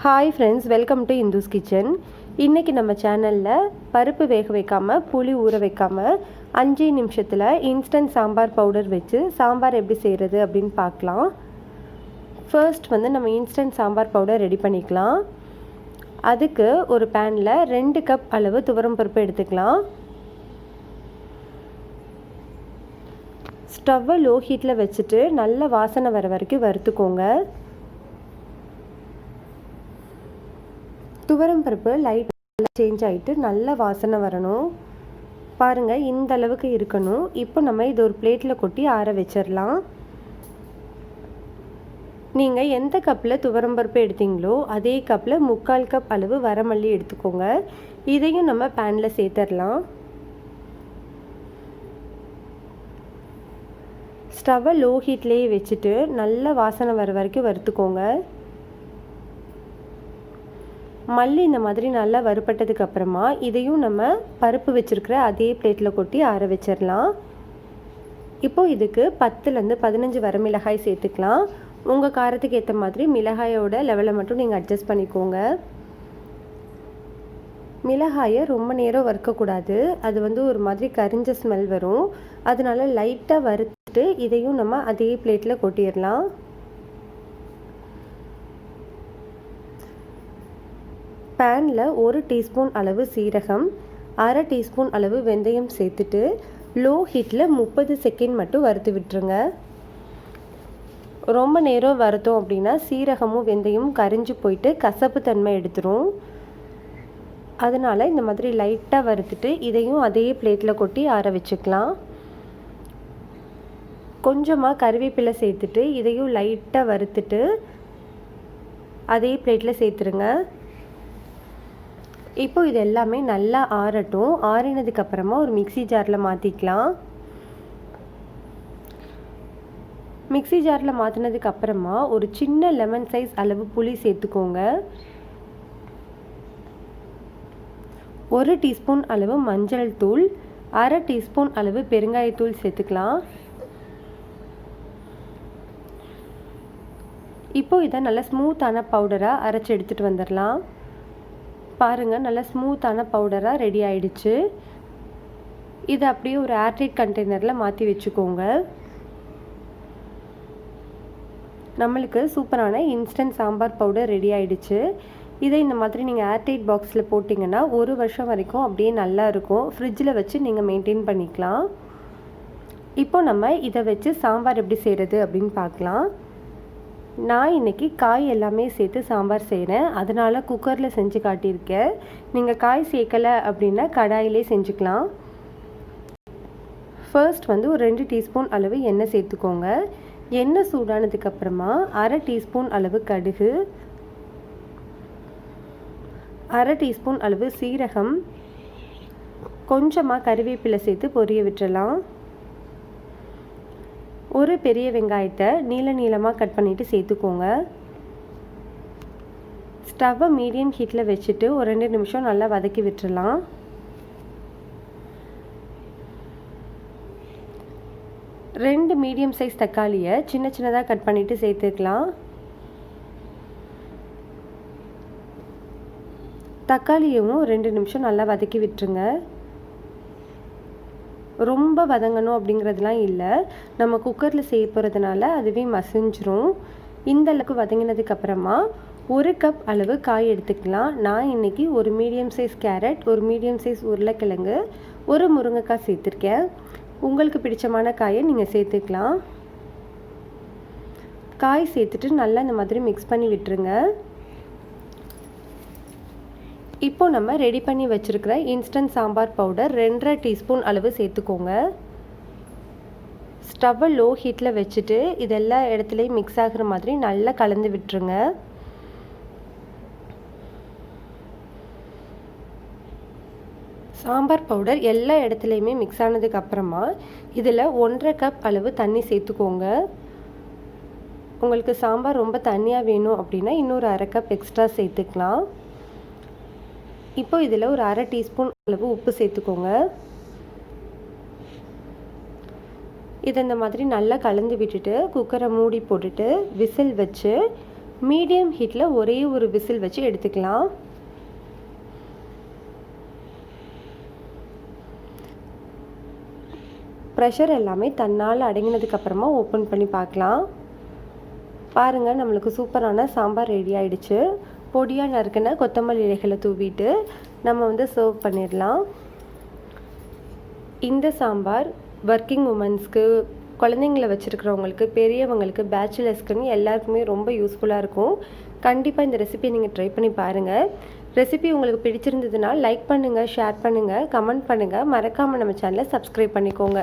Hi friends, welcome to Indu's kitchen. இன்றைக்கி நம்ம சேனலில் பருப்பு வேக வைக்காமல் புளி ஊற வைக்காமல் 5 நிமிஷத்தில் இன்ஸ்டன்ட் சாம்பார் பவுடர் வச்சு சாம்பார் எப்படி செய்கிறது அப்படின்னு பார்க்கலாம். ஃபர்ஸ்ட் நம்ம இன்ஸ்டன்ட் சாம்பார் பவுடர் ரெடி பண்ணிக்கலாம். அதுக்கு ஒரு பேனில் 2 கப் அளவு துவரம் பருப்பு எடுத்துக்கலாம். ஸ்டவ்வை லோ ஹீட்டில் வச்சுட்டு நல்ல வாசனை வர வரைக்கும் வறுத்துக்கோங்க. துவரம் பருப்பு லைட்டாக சேஞ்ச் ஆகிட்டு நல்ல வாசனை வரணும். பாருங்கள், இந்த அளவுக்கு இருக்கணும். இப்போ நம்ம இது ஒரு பிளேட்டில் கொட்டி ஆற வச்சிடலாம். நீங்கள் எந்த கப்பில் துவரம் பருப்பு எடுத்தீங்களோ அதே கப்பில் 3/4 கப் அளவு வரமல்லி எடுத்துக்கோங்க. இதையும் நம்ம பேனில் சேர்த்துடலாம். ஸ்டவ்வை லோ ஹீட்லேயே வச்சுட்டு நல்ல வாசனை வர வரைக்கும் வறுத்துக்கோங்க. மல்லி இந்த மாதிரி நல்லா வறுபட்டதுக்கு அப்புறமா இதையும் நம்ம பருப்பு வச்சுருக்கிற அதே பிளேட்டில் கொட்டி ஆற வச்சிடலாம். இப்போது இதுக்கு 10லேருந்து 15 வரமிளகாய் சேர்த்துக்கலாம். உங்கள் காரத்துக்கு ஏற்ற மாதிரி மிளகாயோட லெவலை மட்டும் நீங்கள் அட்ஜஸ்ட் பண்ணிக்கோங்க. மிளகாயை ரொம்ப நேரம் வறுக்கக்கூடாது, அது ஒரு மாதிரி கரிஞ்ச ஸ்மெல் வரும். அதனால லைட்டாக வறுத்துட்டு இதையும் நம்ம அதே பிளேட்டில் கொட்டிடலாம். பேனில் 1 டீஸ்பூன் அளவு சீரகம், 1/2 டீஸ்பூன் அளவு வெந்தயம் சேர்த்துட்டு லோ ஹீட்டில் 30 செகண்ட் மட்டும் வறுத்து விட்டுருங்க. ரொம்ப நேரம் வறுத்தோம் அப்படின்னா சீரகமும் வெந்தயமும் கரிஞ்சு போயிட்டு கசப்பு தன்மை எடுத்துரும். அதனால் இந்த மாதிரி லைட்டாக வறுத்துட்டு இதையும் அதே பிளேட்டில் கொட்டி ஆற வச்சுக்கலாம். கொஞ்சமாக கருவேப்பிலை சேர்த்துட்டு இதையும் லைட்டாக வறுத்துட்டு அதே பிளேட்டில் சேர்த்துருங்க. இப்போ இது எல்லாமே நல்லா ஆறட்டும். ஆறினதுக்கப்புறமா ஒரு மிக்ஸி ஜாரில் மாற்றிக்கலாம். மிக்ஸி ஜாரில் மாற்றினதுக்கப்புறமா ஒரு சின்ன லெமன் சைஸ் அளவு புளி சேர்த்துக்கோங்க. 1 டீஸ்பூன் அளவு மஞ்சள் தூள், 1/2 டீஸ்பூன் அளவு பெருங்காயத்தூள் சேர்த்துக்கலாம். இப்போ இதை நல்லா ஸ்மூத்தான பவுடராக அரைச்சி எடுத்துகிட்டு வந்துடலாம். பாருங்கள், நல்லா ஸ்மூத்தான பவுடராக ரெடி ஆயிடுச்சு. இதை அப்படியே ஒரு ஏர்டைட் கண்டெய்னரில் மாற்றி வச்சுக்கோங்க. நம்மளுக்கு சூப்பரான இன்ஸ்டன்ட் சாம்பார் பவுடர் ரெடி ஆயிடுச்சு. இதை இந்த மாதிரி நீங்கள் ஏர்டைட் பாக்ஸில் போட்டிங்கன்னா 1 வருஷம் வரைக்கும் அப்படியே நல்லா இருக்கும். ஃப்ரிட்ஜில் வச்சு நீங்கள் மெயின்டைன் பண்ணிக்கலாம். இப்போ நம்ம இதை வச்சு சாம்பார் எப்படி செய்கிறது அப்படின்னு பார்க்கலாம். நான் இன்றைக்கி காய் எல்லாமே சேர்த்து சாம்பார் செய்கிறேன், அதனால் குக்கரில் செஞ்சு காட்டியிருக்கேன். நீங்கள் காய் சேர்க்கலை அப்படின்னா கடாயிலே செஞ்சுக்கலாம். ஃபர்ஸ்ட் ஒரு 2 டீஸ்பூன் அளவு எண்ணெய் சேர்த்துக்கோங்க. எண்ணெய் சூடானதுக்கப்புறமா 1/2 டீஸ்பூன் அளவு கடுகு, 1/2 டீஸ்பூன் அளவு சீரகம், கொஞ்சமாக கருவேப்பிலை சேர்த்து பொரிய விட்டுறலாம். ஒரு பெரிய வெங்காயத்தை நீளமாக கட் பண்ணிவிட்டு சேர்த்துக்கோங்க. ஸ்டவ்வை மீடியம் ஹீட்டில் வச்சுட்டு ஒரு 2 நிமிஷம் நல்லா வதக்கி விட்டுறலாம். ரெண்டு மீடியம் சைஸ் தக்காளியை சின்னதாக கட் பண்ணிவிட்டு சேர்த்துக்கலாம். தக்காளியும் 2 நிமிஷம் நல்லா வதக்கி விட்டுருங்க. ரொம்ப வதங்கணும் அப்படிங்கிறதுலாம் இல்லை, நம்ம குக்கரில் செய்ய போகிறதுனால அதுவே மசிஞ்சிரும். இந்த அளவுக்கு வதங்கினதுக்கப்புறமா 1 கப் அளவு காய் எடுத்துக்கலாம். நான் இன்றைக்கி ஒரு மீடியம் சைஸ் கேரட், ஒரு மீடியம் சைஸ் உருளைக்கிழங்கு, ஒரு முருங்கைக்காய் சேர்த்துருக்கேன். உங்களுக்கு பிடிச்சமான காயை நீங்கள் சேர்த்துக்கலாம். காய் சேர்த்துட்டு நல்லா இந்த மாதிரி மிக்ஸ் பண்ணி விட்டுருங்க. இப்போ நம்ம ரெடி பண்ணி வச்சுருக்கிற இன்ஸ்டன்ட் சாம்பார் பவுடர் 2.5 டீஸ்பூன் அளவு சேர்த்துக்கோங்க. ஸ்டவ்வை லோ ஹீட்டில் வச்சுட்டு இதெல்லா இடத்துலையும் மிக்ஸ் ஆகிற மாதிரி நல்லா கலந்து விட்டுருங்க. சாம்பார் பவுடர் எல்லா இடத்துலையுமே மிக்ஸ் ஆனதுக்கப்புறமா இதில் 1.5 கப் அளவு தண்ணி சேர்த்துக்கோங்க. உங்களுக்கு சாம்பார் ரொம்ப தண்ணியாக வேணும் அப்படின்னா இன்னொரு 1/2 கப் எக்ஸ்ட்ரா சேர்த்துக்கலாம். இப்போ இதில் ஒரு 1/2 டீஸ்பூன் அளவு உப்பு சேர்த்துக்கோங்க. இதை இந்த மாதிரி நல்லா கலந்து விட்டுட்டு குக்கரை மூடி போட்டுட்டு விசில் வச்சு மீடியம் ஹீட்டில் ஒரே ஒரு விசில் வச்சு எடுத்துக்கலாம். ப்ரெஷர் எல்லாமே தன்னால் அடங்கினதுக்கப்புறமா ஓப்பன் பண்ணி பார்க்கலாம். பாருங்கள், நம்மளுக்கு சூப்பரான சாம்பார் ரெடி ஆகிடுச்சு. பொடியாக நறுக்கின கொத்தமல்லி இலைகளை தூவிட்டு நம்ம சர்வ் பண்ணிடலாம். இந்த சாம்பார் ஒர்க்கிங் உமன்ஸ்க்கு, குழந்தைங்கள வச்சுருக்கிறவங்களுக்கு, பெரியவங்களுக்கு, பேச்சுலர்ஸ்க்குன்னு எல்லாருக்குமே ரொம்ப யூஸ்ஃபுல்லாக இருக்கும். கண்டிப்பாக இந்த ரெசிபியை நீங்கள் ட்ரை பண்ணி பாருங்கள். ரெசிபி உங்களுக்கு பிடிச்சிருந்ததுன்னா லைக் பண்ணுங்கள், ஷேர் பண்ணுங்கள், கமெண்ட் பண்ணுங்கள். மறக்காமல் நம்ம சேனலை சப்ஸ்கிரைப் பண்ணிக்கோங்க.